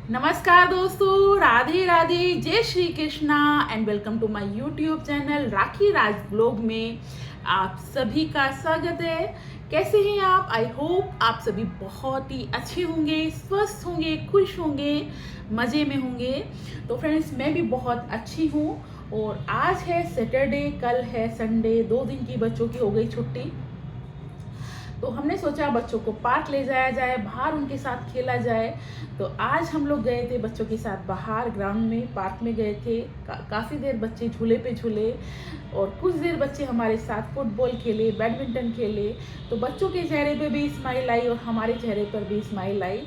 नमस्कार दोस्तों, राधे राधे, जय Shri Krishna and welcome to my YouTube channel Rakhi Raj blog में आप सभी का स्वागत है। कैसे हैं आप? आई होप आप सभी बहुत ही अच्छे होंगे, स्वस्थ होंगे, खुश होंगे, मज़े में होंगे। तो फ्रेंड्स, मैं भी बहुत अच्छी हूँ और आज है सैटरडे, कल है संडे, 2 दिन की बच्चों की हो गई छुट्टी। तो हमने सोचा बच्चों को पार्क ले जाया जाए, बाहर उनके साथ खेला जाए। तो आज हम लोग गए थे बच्चों के साथ बाहर ग्राउंड में, पार्क में गए थे। काफ़ी देर बच्चे झूले पे झूले और कुछ देर बच्चे हमारे साथ फुटबॉल खेले, बैडमिंटन खेले। तो बच्चों के चेहरे पे भी स्माइल आई और हमारे चेहरे पर भी स्माइल आई।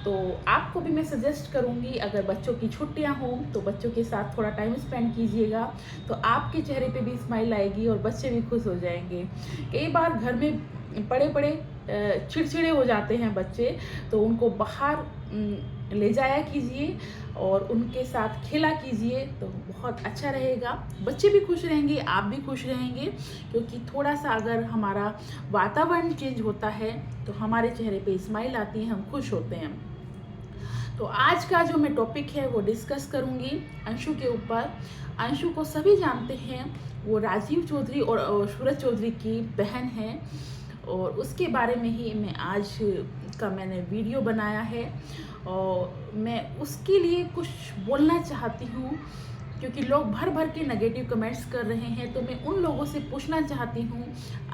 तो आपको भी मैं सजेस्ट करूँगी, अगर बच्चों की छुट्टियाँ हों तो बच्चों के साथ थोड़ा टाइम स्पेंड कीजिएगा, तो आपके चेहरे पे भी स्माइल आएगी और बच्चे भी खुश हो जाएंगे। कई बार घर में पड़े पड़े चिड़चिड़े हो जाते हैं बच्चे, तो उनको बाहर ले जाया कीजिए और उनके साथ खेला कीजिए, तो बहुत अच्छा रहेगा। बच्चे भी खुश रहेंगे, आप भी खुश रहेंगे, क्योंकि थोड़ा सा अगर हमारा वातावरण चेंज होता है तो हमारे चेहरे पे स्माइल आती है, हम खुश होते हैं। तो आज का जो मैं टॉपिक है वो डिस्कस करूंगी अंशु के ऊपर। अंशु को सभी जानते हैं, वो राजीव चौधरी और सूरज चौधरी की बहन है और उसके बारे में ही मैं आज का मैंने वीडियो बनाया है और मैं उसके लिए कुछ बोलना चाहती हूँ, क्योंकि लोग भर भर के नेगेटिव कमेंट्स कर रहे हैं। तो मैं उन लोगों से पूछना चाहती हूँ,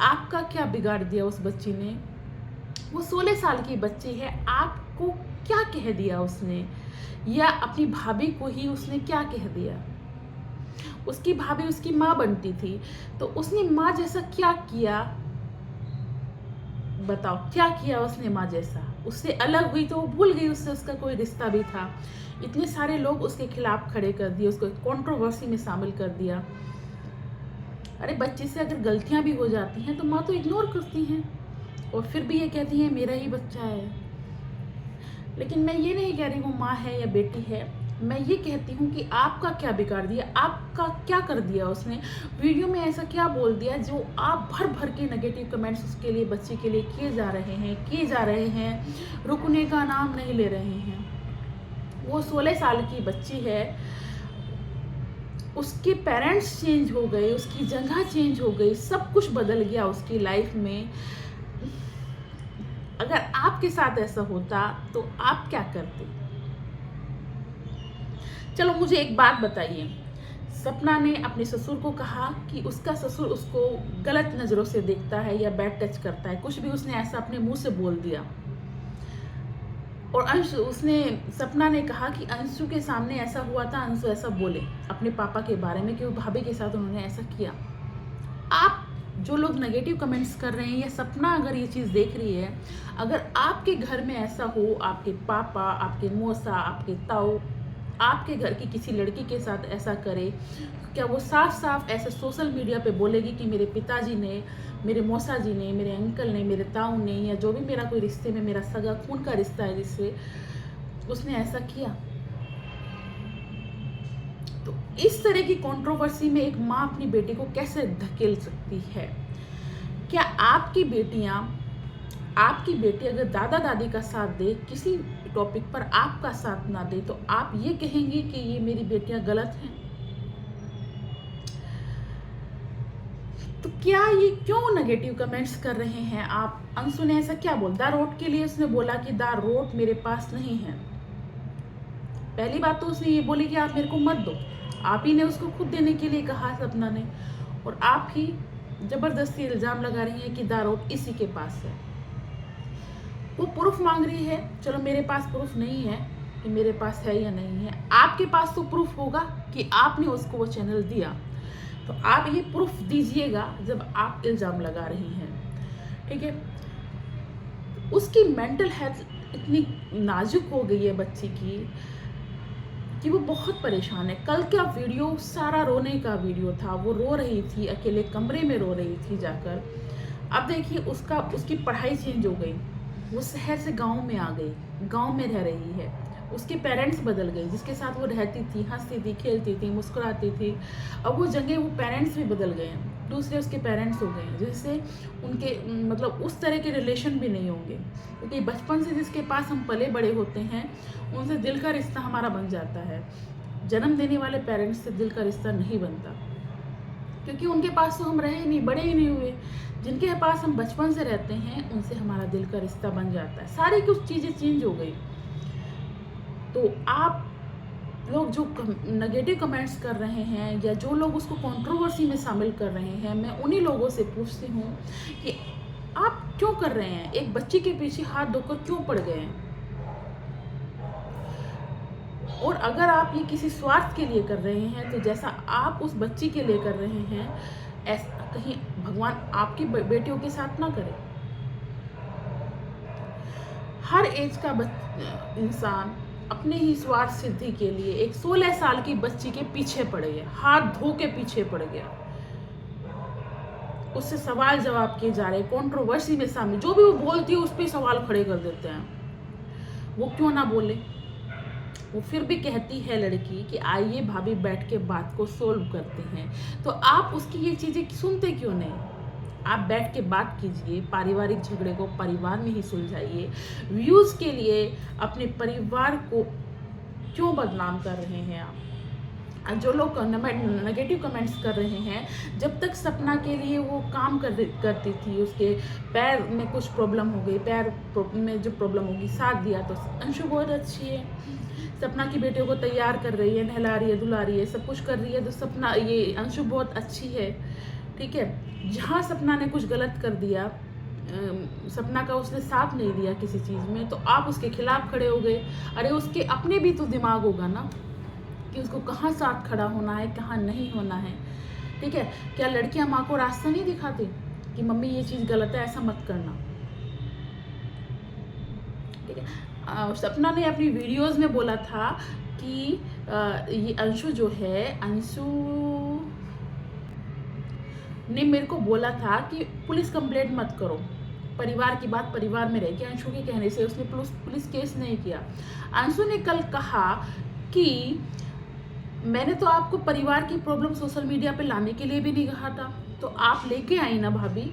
आपका क्या बिगाड़ दिया उस बच्ची ने? वो 16 साल की बच्ची है, आपको क्या कह दिया उसने? या अपनी भाभी को ही उसने क्या कह दिया? उसकी भाभी उसकी माँ बनती थी, तो उसने माँ जैसा क्या किया? बताओ, क्या किया उसने माँ जैसा? उससे अलग हुई तो वो भूल गई उससे उसका कोई रिश्ता भी था। इतने सारे लोग उसके खिलाफ खड़े कर दिए, उसको कंट्रोवर्सी में शामिल कर दिया। अरे बच्चे से अगर गलतियां भी हो जाती हैं तो माँ तो इग्नोर करती हैं और फिर भी ये कहती है मेरा ही बच्चा है। लेकिन मैं ये नहीं कह रही वो माँ है या बेटी है, मैं ये कहती हूँ कि आपका क्या बिगाड़ दिया, आपका क्या कर दिया उसने? वीडियो में ऐसा क्या बोल दिया जो आप भर भर के नेगेटिव कमेंट्स उसके लिए, बच्चे के लिए किए जा रहे हैं, रुकने का नाम नहीं ले रहे हैं। वो 16 साल की बच्ची है, उसके पेरेंट्स चेंज हो गए, उसकी जगह चेंज हो गई, सब कुछ बदल गया उसकी लाइफ में। अगर आपके साथ ऐसा होता तो आप क्या करते? चलो मुझे एक बात बताइए, सपना ने अपने ससुर को कहा कि उसका ससुर उसको गलत नज़रों से देखता है या बैड टच करता है, कुछ भी उसने ऐसा अपने मुंह से बोल दिया। और सपना ने कहा कि अंशु के सामने ऐसा हुआ था, अंशु ऐसा बोले अपने पापा के बारे में कि वो भाभी के साथ उन्होंने ऐसा किया। आप जो लोग नेगेटिव कमेंट्स कर रहे हैं, या सपना अगर ये चीज़ देख रही है, अगर आपके घर में ऐसा हो, आपके पापा, आपके मौसा, आपके ताऊ आपके घर की किसी लड़की के साथ ऐसा करे, क्या वो साफ साफ ऐसे सोशल मीडिया पे बोलेगी कि मेरे पिताजी ने, मेरे मौसा जी ने, मेरे अंकल ने, मेरे ताऊ ने, या जो भी मेरा कोई रिश्ते में मेरा सगा खून का रिश्ता है जिससे, उसने ऐसा किया? तो इस तरह की कंट्रोवर्सी में एक माँ अपनी बेटी को कैसे धकेल सकती है? क्या आपकी बेटी अगर दादा दादी का साथ दे, किसी टॉपिक पर आपका साथ ना दे, तो आप ये कहेंगे कि ये मेरी बेटियां गलत हैं? तो क्या ये क्यों नेगेटिव कमेंट्स कर रहे हैं आप? अंशु ने ऐसा क्या बोला? दा रोट के लिए उसने बोला कि दा रोट मेरे पास नहीं है। पहली बात तो उसने ये बोली कि आप मेरे को मत दो, आप ही ने उसको खुद देने के लिए कहा सपना ने, और आप ही जबरदस्ती इल्जाम लगा रही हैं कि दा रोट इसी के पास है। वो प्रूफ मांग रही है, चलो मेरे पास प्रूफ नहीं है कि मेरे पास है या नहीं है, आपके पास तो प्रूफ होगा कि आपने उसको वो चैनल दिया। तो आप ये प्रूफ दीजिएगा जब आप इल्ज़ाम लगा रही हैं, ठीक है? उसकी मेंटल हेल्थ इतनी नाजुक हो गई है बच्ची की कि वो बहुत परेशान है। कल का वीडियो सारा रोने का वीडियो था, वो रो रही थी, अकेले कमरे में रो रही थी जाकर। अब देखिए उसकी पढ़ाई चेंज हो गई, वो शहर से गांव में आ गई, गांव में रह रही है, उसके पेरेंट्स बदल गए, जिसके साथ वो रहती थी, हंसती थी, खेलती थी, मुस्कुराती थी, अब वो जगह वो पेरेंट्स भी बदल गए हैं। दूसरे उसके पेरेंट्स हो गए हैं, जिससे उनके मतलब उस तरह के रिलेशन भी नहीं होंगे, क्योंकि बचपन से जिसके पास हम पले बड़े होते हैं उनसे दिल का रिश्ता हमारा बन जाता है। जन्म देने वाले पेरेंट्स से दिल का रिश्ता नहीं बनता, क्योंकि उनके पास तो हम रहे ही नहीं, बड़े ही नहीं हुए। जिनके पास हम बचपन से रहते हैं उनसे हमारा दिल का रिश्ता बन जाता है। सारी कुछ चीज़ें चेंज हो गई। तो आप लोग जो नेगेटिव कमेंट्स कर रहे हैं या जो लोग उसको कंट्रोवर्सी में शामिल कर रहे हैं, मैं उन्हीं लोगों से पूछती हूँ कि आप क्यों कर रहे हैं? एक बच्ची के पीछे हाथ धोकर क्यों पड़ गए हैं? और अगर आप ये किसी स्वार्थ के लिए कर रहे हैं, तो जैसा आप उस बच्ची के लिए कर रहे हैं, ऐसा कहीं भगवान आपकी बेटियों के साथ ना करे। हर एज का इंसान अपने ही स्वार्थ सिद्धि के लिए एक 16 साल की बच्ची के पीछे पड़ गया, हाथ धो के पीछे पड़ गया। उससे सवाल जवाब किए जा रहे, कंट्रोवर्सी में शामिल, जो भी वो बोलती है उस पर सवाल खड़े कर देते हैं। वो क्यों ना बोले? वो फिर भी कहती है लड़की कि आइए भाभी बैठ के बात को सोल्व करते हैं। तो आप उसकी ये चीज़ें सुनते क्यों नहीं? आप बैठ के बात कीजिए, पारिवारिक झगड़े को परिवार में ही सुलझाइए। व्यूज़ के लिए अपने परिवार को क्यों बदनाम कर रहे हैं आप? जो लोग नेगेटिव कमेंट्स कर रहे हैं, जब तक सपना के लिए वो काम करती थी, उसके पैर में कुछ प्रॉब्लम हो गई, पैर में जो प्रॉब्लम होगी, साथ दिया, तो अंशु बहुत अच्छी है। सपना की बेटियों को तैयार कर रही है, नहला रही है, धुला रही है, सब कुछ कर रही है, तो सपना ये अंशु बहुत अच्छी है। ठीक है, जहाँ सपना ने कुछ गलत कर दिया, सपना का उसने साथ नहीं दिया किसी चीज़ में, तो आप उसके खिलाफ खड़े हो गए। अरे उसके अपने भी तो दिमाग होगा ना कि उसको कहाँ साथ खड़ा होना है, कहाँ नहीं होना है। ठीक है, क्या लड़कियां माँ को रास्ता नहीं दिखाती कि मम्मी ये चीज़ गलत है, ऐसा मत करना? ठीक है, सपना ने अपनी वीडियोस में बोला था कि ये अंशु जो है, अंशु ने मेरे को बोला था कि पुलिस कंप्लेंट मत करो, परिवार की बात परिवार में रह गई। अंशु के कहने से उसने पुलिस केस नहीं किया। अंशु ने कल कहा कि मैंने तो आपको परिवार की प्रॉब्लम सोशल मीडिया पे लाने के लिए भी नहीं कहा था, तो आप लेके आई ना भाभी।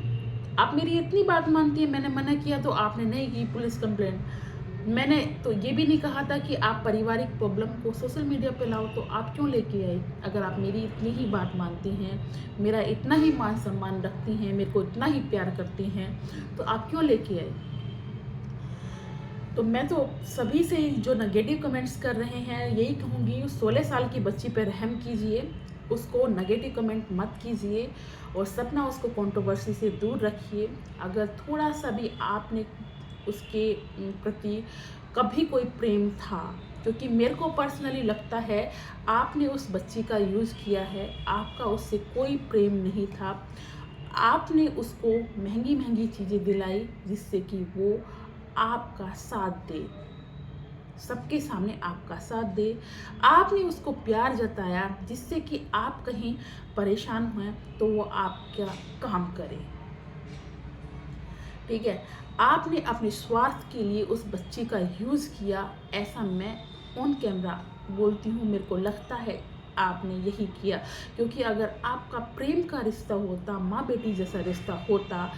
आप मेरी इतनी बात मानती है, मैंने मना किया तो आपने नहीं की पुलिस कंप्लेंट। मैंने तो ये भी नहीं कहा था कि आप पारिवारिक प्रॉब्लम को सोशल मीडिया पे लाओ, तो आप क्यों लेके आई? अगर आप मेरी इतनी ही बात मानती हैं, मेरा इतना ही मान सम्मान रखती हैं, मेरे को इतना ही प्यार करती हैं, तो आप क्यों लेके आई? तो मैं तो सभी से जो नेगेटिव कमेंट्स कर रहे हैं यही कहूँगी, 16 साल की बच्ची पर रहम कीजिए, उसको नेगेटिव कमेंट मत कीजिए, और सपना उसको कंट्रोवर्सी से दूर रखिए। अगर थोड़ा सा भी आपने उसके प्रति कभी कोई प्रेम था, क्योंकि मेरे को पर्सनली लगता है आपने उस बच्ची का यूज़ किया है, आपका उससे कोई प्रेम नहीं था। आपने उसको महंगी महंगी चीज़ें दिलाई जिससे कि वो आपका साथ दे, सबके सामने आपका साथ दे। आपने उसको प्यार जताया जिससे कि आप कहीं परेशान हुए तो वो आपका काम करे। ठीक है, आपने अपने स्वार्थ के लिए उस बच्ची का यूज़ किया, ऐसा मैं ऑन कैमरा बोलती हूँ, मेरे को लगता है आपने यही किया। क्योंकि अगर आपका प्रेम का रिश्ता होता, माँ बेटी जैसा रिश्ता होता,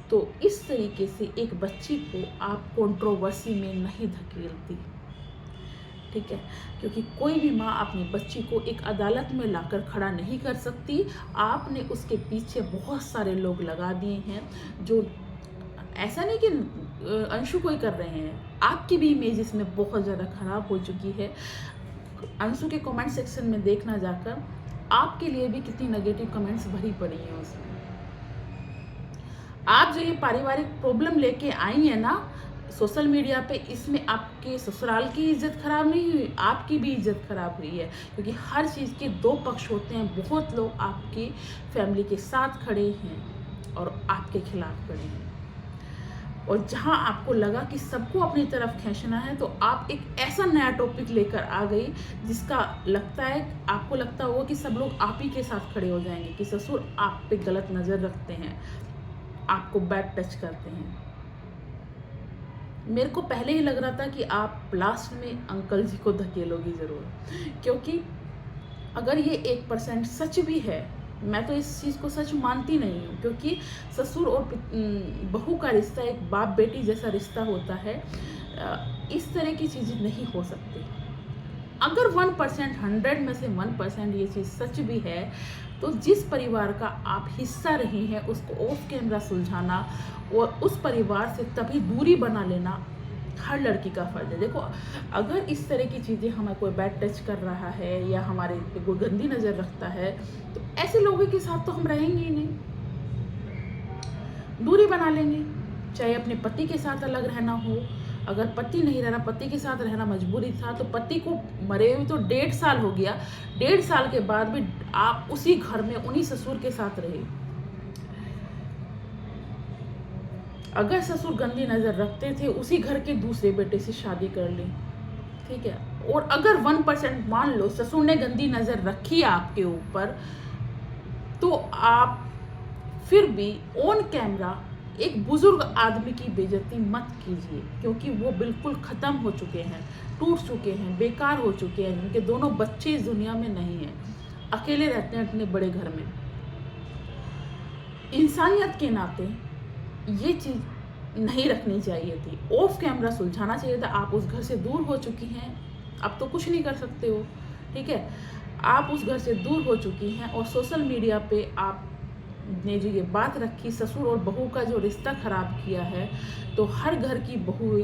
तो इस तरीके से एक बच्ची को आप कंट्रोवर्सी में नहीं धकेलती। ठीक है, क्योंकि कोई भी माँ अपनी बच्ची को एक अदालत में लाकर खड़ा नहीं कर सकती। आपने उसके पीछे बहुत सारे लोग लगा दिए हैं, जो ऐसा नहीं कि अंशु को ही कर रहे हैं, आपकी भी इमेज इसमें बहुत ज़्यादा ख़राब हो चुकी है। अंशु के कमेंट सेक्शन में देखना जाकर, आपके लिए भी कितनी नेगेटिव कमेंट्स भरी पड़ी हैं उसमें। आप जो ये पारिवारिक प्रॉब्लम लेके आई है ना सोशल मीडिया पे, इसमें आपके ससुराल की इज्जत खराब नहीं हुई, आपकी भी इज्जत खराब हुई है। क्योंकि हर चीज़ के दो पक्ष होते हैं। बहुत लोग आपकी फैमिली के साथ खड़े हैं और आपके खिलाफ खड़े हैं, और जहां आपको लगा कि सबको अपनी तरफ खींचना है, तो आप एक ऐसा नया टॉपिक लेकर आ गई जिसका लगता है, आपको लगता होगा कि सब लोग आप ही के साथ खड़े हो जाएंगे, कि ससुर आप पे गलत नज़र रखते हैं, आपको बैड टच करते हैं। मेरे को पहले ही लग रहा था कि आप लास्ट में अंकल जी को धकेलोगी ज़रूर, क्योंकि अगर ये 1% सच भी है, मैं तो इस चीज़ को सच मानती नहीं हूँ, क्योंकि ससुर और बहू का रिश्ता एक बाप बेटी जैसा रिश्ता होता है। इस तरह की चीज़ें नहीं हो सकती। अगर 1%, 100 में से 1% ये चीज़ सच भी है, तो जिस परिवार का आप हिस्सा रहे हैं उसको ऑफ कैमरा सुलझाना और उस परिवार से तभी दूरी बना लेना हर लड़की का फर्ज है। देखो, अगर इस तरह की चीज़ें हमें कोई बैड टच कर रहा है या हमारे पे कोई गंदी नज़र रखता है, तो ऐसे लोगों के साथ तो हम रहेंगे ही नहीं, दूरी बना लेंगे। चाहे अपने पति के साथ अलग रहना हो, अगर पति नहीं रहना, पति के साथ रहना मजबूरी था, तो पति को मरे हुए तो 1.5 साल हो गया, 1.5 साल के बाद भी आप उसी घर में उन्हीं ससुर के साथ रहे। अगर ससुर गंदी नज़र रखते थे, उसी घर के दूसरे बेटे से शादी कर ली, ठीक है। और अगर 1% मान लो ससुर ने गंदी नज़र रखी आपके ऊपर, तो आप फिर भी ऑन कैमरा एक बुजुर्ग आदमी की बेइज्जती मत कीजिए, क्योंकि वो बिल्कुल ख़त्म हो चुके हैं, टूट चुके हैं, बेकार हो चुके हैं। उनके दोनों बच्चे इस दुनिया में नहीं हैं, अकेले रहते हैं अपने बड़े घर में। इंसानियत के नाते ये चीज़ नहीं रखनी चाहिए थी, ऑफ कैमरा सुलझाना चाहिए था। आप उस घर से दूर हो चुकी हैं, अब तो कुछ नहीं कर सकते हो, ठीक है। आप उस घर से दूर हो चुकी हैं और सोशल मीडिया पे आपने जो ये बात रखी, ससुर और बहू का जो रिश्ता ख़राब किया है, तो हर घर की बहू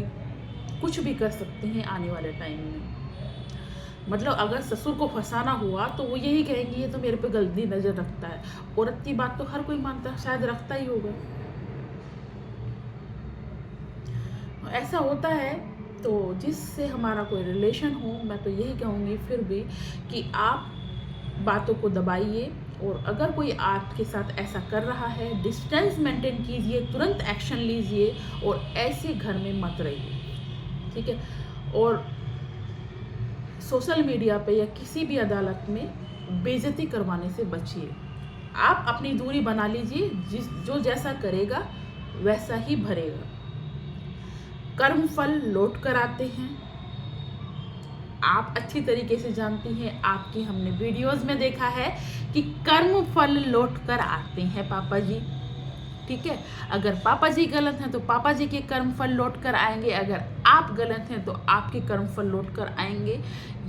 कुछ भी कर सकती हैं आने वाले टाइम में। मतलब अगर ससुर को फंसाना हुआ तो वो यही कहेंगे ये तो मेरे पे गंदी नज़र रखता है। औरत की बात तो हर कोई मानता है, शायद रखता ही होगा। ऐसा होता है, तो जिससे हमारा कोई रिलेशन हो, मैं तो यही कहूँगी फिर भी कि आप बातों को दबाइए, और अगर कोई आपके साथ ऐसा कर रहा है, डिस्टेंस मेंटेन कीजिए, तुरंत एक्शन लीजिए और ऐसे घर में मत रहिए, ठीक है। और सोशल मीडिया पे या किसी भी अदालत में बेइज्जती करवाने से बचिए। आप अपनी दूरी बना लीजिए, जो जैसा करेगा वैसा ही भरेगा। कर्म फल लौट कर आते हैं, आप अच्छी तरीके से जानती हैं, आपकी हमने वीडियोस में देखा है कि कर्म फल लौट कर आते हैं पापा जी, ठीक है। अगर पापा जी गलत हैं तो पापा जी के कर्म फल लौट कर आएंगे, अगर आप गलत हैं तो आपके कर्म फल लौट कर आएंगे।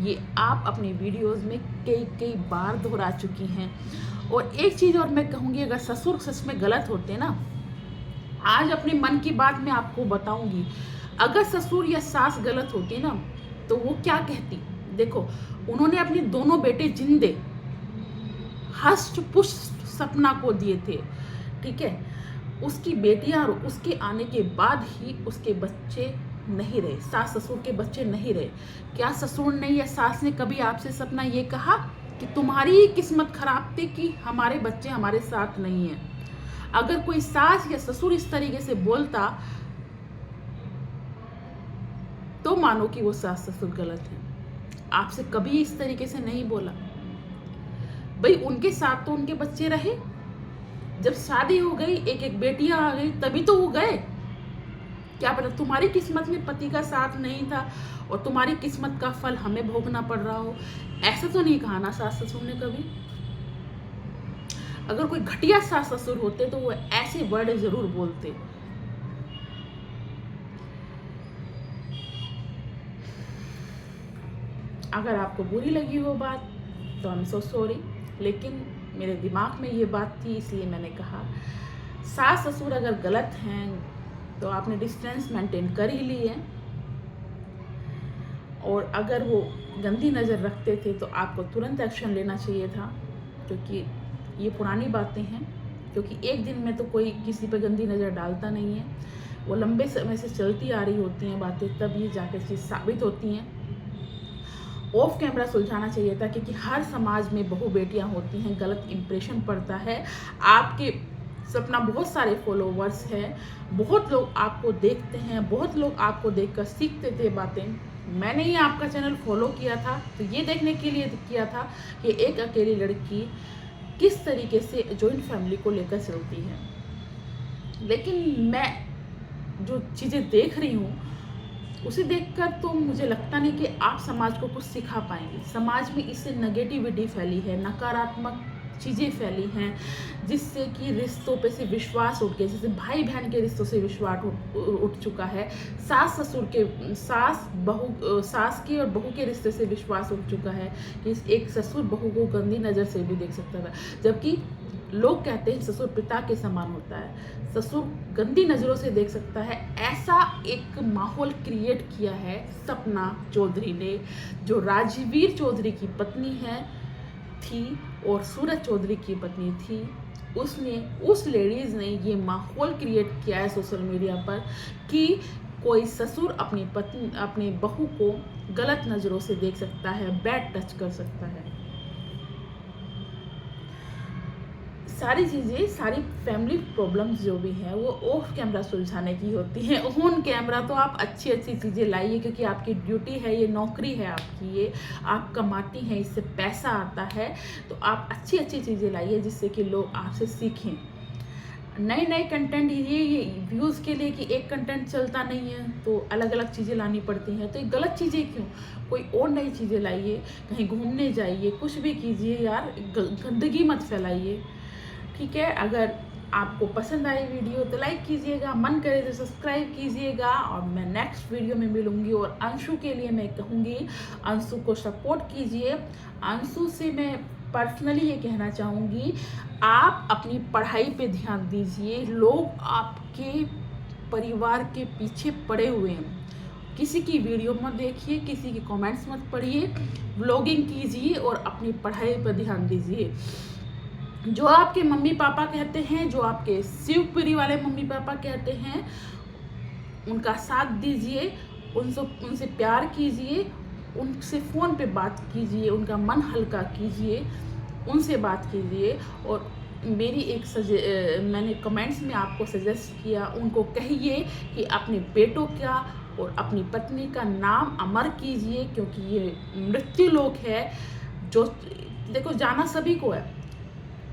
ये आप अपनी वीडियोस में कई बार दोहरा चुकी हैं। और एक चीज़ और मैं कहूँगी, अगर ससुर सच में गलत होते ना, आज अपने मन की बात मैं आपको बताऊँगी, अगर ससुर या सास गलत होती ना, तो वो क्या कहती। देखो, उन्होंने अपने दोनों बेटे जिंदे हष्ट पुष्ट सपना को दिए थे, ठीक है। उसकी बेटियां और उसके आने के बाद ही उसके बच्चे नहीं रहे, सास ससुर के बच्चे नहीं रहे। क्या ससुर ने या सास ने कभी आपसे सपना ये कहा कि तुम्हारी ही किस्मत खराब थी कि हमारे बच्चे हमारे साथ नहीं हैं? अगर कोई सास या ससुर इस तरीके से बोलता तो मानो कि वो सास ससुर गलत है। आपसे कभी इस तरीके से नहीं बोला। भाई उनके साथ तो उनके बच्चे रहे, जब शादी हो गई, एक एक बेटियां आ गई, तभी तो वो गए। क्या पता तुम्हारी किस्मत में पति का साथ नहीं था और तुम्हारी किस्मत का फल हमें भोगना पड़ रहा हो। ऐसा तो नहीं कहा ना सास ससुर ने कभी। अगर कोई घटिया सास ससुर होते तो वो ऐसे वर्ड जरूर बोलते। अगर आपको बुरी लगी हो बात तो आई एम सो सॉरी, लेकिन मेरे दिमाग में ये बात थी इसलिए मैंने कहा। सास ससुर अगर गलत हैं तो आपने डिस्टेंस मेंटेन कर ही ली है, और अगर वो गंदी नज़र रखते थे तो आपको तुरंत एक्शन लेना चाहिए था, क्योंकि ये पुरानी बातें हैं। क्योंकि एक दिन में तो कोई किसी पे गंदी नज़र डालता नहीं है, वो लंबे समय से चलती आ रही होती हैं बातें, तब ये जाकर चीज़ साबित होती हैं। ऑफ कैमरा सुलझाना चाहिए था, क्योंकि हर समाज में बहु बेटियां होती हैं, गलत इंप्रेशन पड़ता है। आपके सपना बहुत सारे फॉलोवर्स हैं, बहुत लोग आपको देखते हैं, बहुत लोग आपको देखकर सीखते थे बातें। मैंने ही आपका चैनल फॉलो किया था तो ये देखने के लिए किया था कि एक अकेली लड़की किस तरीके से जॉइंट फैमिली को लेकर चलती है। लेकिन मैं जो चीज़ें देख रही हूँ उसे देखकर तो मुझे लगता नहीं कि आप समाज को कुछ सिखा पाएंगे। समाज में इससे नेगेटिविटी फैली है, नकारात्मक चीज़ें फैली हैं जिससे कि रिश्तों पे से विश्वास उठ गया। जैसे भाई बहन के रिश्तों से विश्वास उठ चुका है, सास के और बहू के रिश्ते से विश्वास उठ चुका है कि एक ससुर बहू को गंदी नज़र से भी देख सकता है। जबकि लोग कहते हैं ससुर पिता के समान होता है, ससुर गंदी नज़रों से देख सकता है। ऐसा एक माहौल क्रिएट किया है सपना चौधरी ने, जो राजवीर चौधरी की पत्नी थी और सूरज चौधरी की पत्नी थी। उस लेडीज़ ने ये माहौल क्रिएट किया है सोशल मीडिया पर कि कोई ससुर अपनी बहू को गलत नज़रों से देख सकता है, बैड टच कर सकता है। सारी चीज़ें, सारी फैमिली प्रॉब्लम्स जो भी हैं वो ऑफ कैमरा सुलझाने की होती हैं। ऑन कैमरा तो आप अच्छी चीज़ें लाइए, क्योंकि आपकी ड्यूटी है, ये नौकरी है आपकी, ये आप कमाती हैं, इससे पैसा आता है। तो आप अच्छी चीज़ें लाइए जिससे कि लोग आपसे सीखें। नए कंटेंट ये व्यूज़ के लिए कि एक कंटेंट चलता नहीं है तो अलग अलग चीज़ें लानी पड़ती हैं। तो ये गलत चीज़ें क्यों, कोई और नई चीज़ें लाइए, कहीं घूमने जाइए, कुछ भी कीजिए यार, गंदगी मत फैलाइए, ठीक है। अगर आपको पसंद आई वीडियो तो लाइक कीजिएगा, मन करे तो सब्सक्राइब कीजिएगा। और मैं नेक्स्ट वीडियो में मिलूंगी। और अंशु के लिए मैं कहूँगी, अंशु को सपोर्ट कीजिए। अंशु से मैं पर्सनली ये कहना चाहूँगी, आप अपनी पढ़ाई पे ध्यान दीजिए। लोग आपके परिवार के पीछे पड़े हुए हैं। किसी की वीडियो मत देखिए, किसी के कमेंट्स मत पढ़िए, व्लॉगिंग कीजिए और अपनी पढ़ाई पर ध्यान दीजिए। जो आपके मम्मी पापा कहते हैं, जो आपके शिवपुरी वाले मम्मी पापा कहते हैं, उनका साथ दीजिए, उनसे प्यार कीजिए, उनसे फ़ोन पे बात कीजिए, उनका मन हल्का कीजिए, उनसे बात कीजिए। और मेरी मैंने कमेंट्स में आपको सजेस्ट किया, उनको कहिए कि अपने बेटों का और अपनी पत्नी का नाम अमर कीजिए, क्योंकि ये मृत्यु लोक है। जो देखो, जाना सभी को है,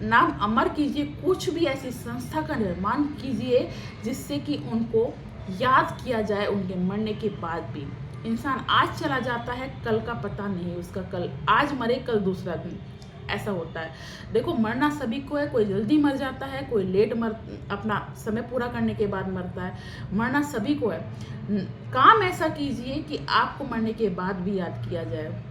नाम अमर कीजिए। कुछ भी ऐसी संस्था का निर्माण कीजिए जिससे कि उनको याद किया जाए उनके मरने के बाद भी। इंसान आज चला जाता है, कल का पता नहीं उसका, कल आज मरे कल दूसरा दिन, ऐसा होता है। देखो, मरना सभी को है, कोई जल्दी मर जाता है, कोई लेट अपना समय पूरा करने के बाद मरता है। मरना सभी को है। काम ऐसा कीजिए कि आपको मरने के बाद भी याद किया जाए।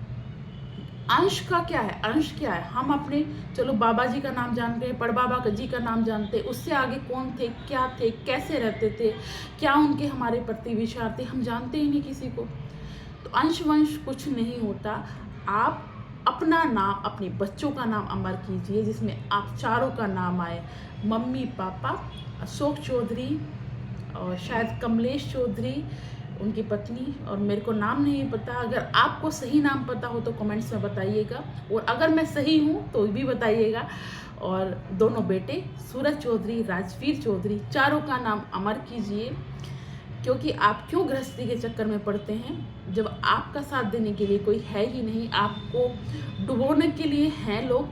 अंश का क्या है, अंश क्या है, हम अपने चलो बाबा जी का नाम जानते हैं, बड़बाबा जी का नाम जानते हैं, उससे आगे कौन थे, क्या थे, कैसे रहते थे, क्या उनके हमारे प्रति विचार थे, हम जानते ही नहीं किसी को। तो अंश वंश कुछ नहीं होता। आप अपना नाम, अपने बच्चों का नाम अमर कीजिए, जिसमें आप चारों का नाम आए, मम्मी पापा, अशोक चौधरी और शायद कमलेश चौधरी उनकी पत्नी, और मेरे को नाम नहीं पता। अगर आपको सही नाम पता हो तो कमेंट्स में बताइएगा, और अगर मैं सही हूँ तो भी बताइएगा। और दोनों बेटे सूरज चौधरी, राजवीर चौधरी, चारों का नाम अमर कीजिए। क्योंकि आप क्यों गृहस्थी के चक्कर में पड़ते हैं जब आपका साथ देने के लिए कोई है ही नहीं। आपको डुबोने के लिए हैं लोग,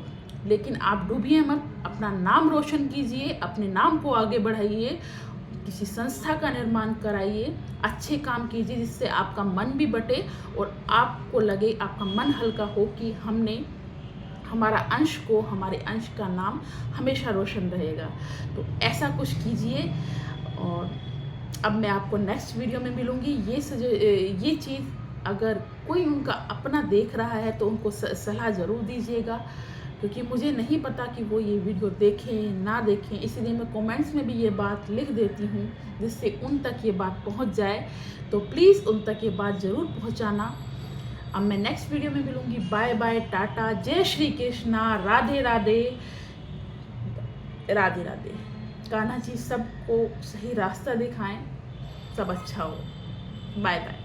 लेकिन आप डूबिए मत, अपना नाम रोशन कीजिए, अपने नाम को आगे बढ़ाइए, किसी संस्था का निर्माण कराइए, अच्छे काम कीजिए जिससे आपका मन भी बटे और आपको लगे, आपका मन हल्का हो कि हमने हमारे अंश का नाम हमेशा रोशन रहेगा। तो ऐसा कुछ कीजिए। और अब मैं आपको नेक्स्ट वीडियो में मिलूँगी। ये चीज़ अगर कोई उनका अपना देख रहा है तो उनको सलाह ज़रूर दीजिएगा, क्योंकि मुझे नहीं पता कि वो ये वीडियो देखें ना देखें, इसलिए मैं कमेंट्स में भी ये बात लिख देती हूँ जिससे उन तक ये बात पहुँच जाए। तो प्लीज़ उन तक ये बात ज़रूर पहुँचाना। अब मैं नेक्स्ट वीडियो में मिलूँगी। बाय बाय, टाटा, जय श्री कृष्णा, राधे राधे, राधे राधे। कान्हा जी सबको सही रास्ता दिखाएं, सब अच्छा हो। Bye bye.